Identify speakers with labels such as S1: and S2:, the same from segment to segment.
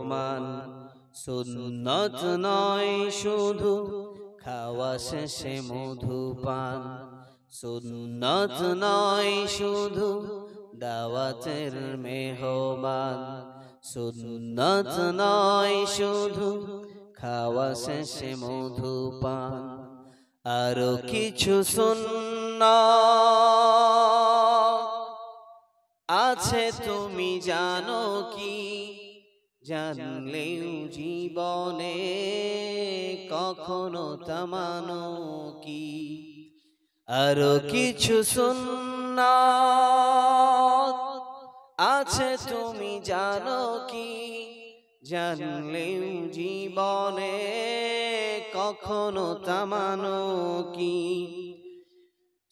S1: মেহমান। সুন্নত নয় শুধু খাওয়া শেষে মধুপান, সুন্নত নয় শুধু দাওয়াতের মেহমান, সুন্নত নয় শুধু খাওয়া শেষে মধুপান। আরো কিছু সুন্নাত আছে তুমি জানো কি, জানলেও জীবনে কখনো তা মানো কি। আরো কিছু সুন্নাত আছে তুমি জানো কি, জানলেও জীবনে কখনো তা মানো কি।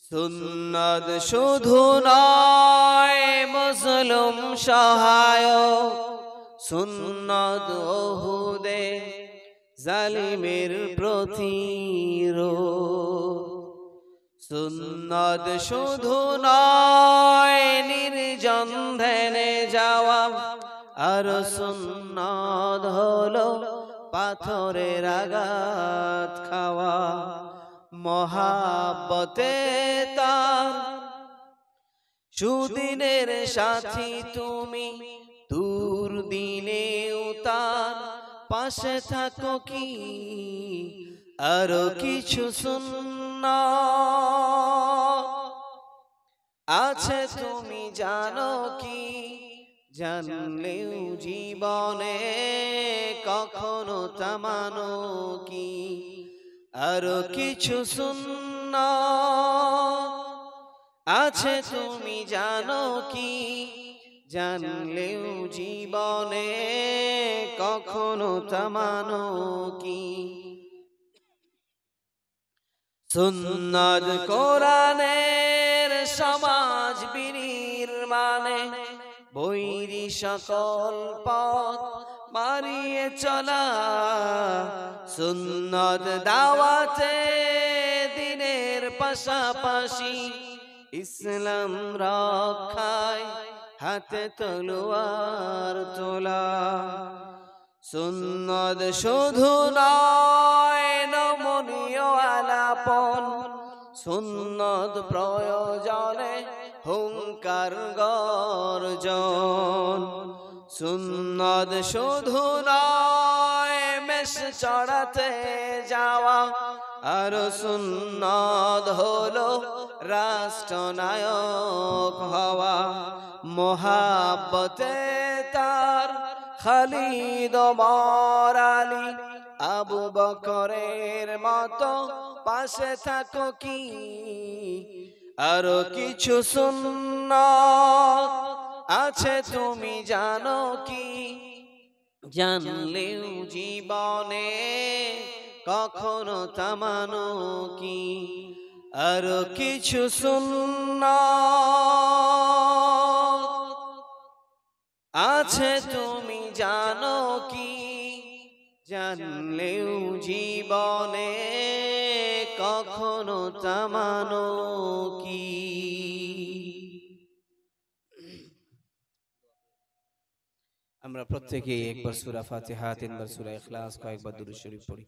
S1: সুন্নাত শুধু নয় মুসলিম সহায়ক, সুন্নাত ওহুদে জালিমের প্রতিরোধ। সুন্নাত শুধু নয় নির্জন ধ্যানে যাওয়া, আর সুন্নাত হলো পাথরের আঘাত খাওয়া। মহাব্বতে তার সুদিনের সাথী তুমি, দুর্দিনেও তার পাশে থাকো কি। আরো কিছু সুন্নাত আছে তুমি জানো কি, জানলেও জীবনে কখনো তা মানো কি। আরো কিছু সুন্নাত আছে তুমি জানো কি, জানলেও জীবনে কখনো তা মানো কি। সুন্নাত কোরআনের সমাজ বিনির্মাণে, বৈরী সকল পথ মারিয়ে চলা। সুন্নাত দাওয়াতে দিনের পাশাপাশি, ইসলাম রক্ষায় হাতে তলোয়ার তোলা। সুন্নাত শুধু নয় নমনীয় আলাপন, সুন্নাত প্রয়োজনে হুঙ্কার গর্জন। সুন্নাত শুধু নয় মেষ চড়াতে যাওয়া, আর সুন্নাত হলো রাষ্ট্রনায়ক হওয়া। মোহাব্বতে তার খালিদ ওমর আলী আবু বকরের মতো পাশে থাকো কি। আরো কিছু সুন্নাত আছে তুমি জানো কি, জানলেও জীবনে কখনো তা মানো কি। আরো কিছু সুন্নাত আছে তুমি জানো কি, জানলেও জীবনে কখনো তা মানো কি। আমরা প্রত্যেকেই একবার সূরা ফাতিহা, তিনবার সূরা ইখলাস, কয়েকবার দুরূদ শরীফ পড়ি।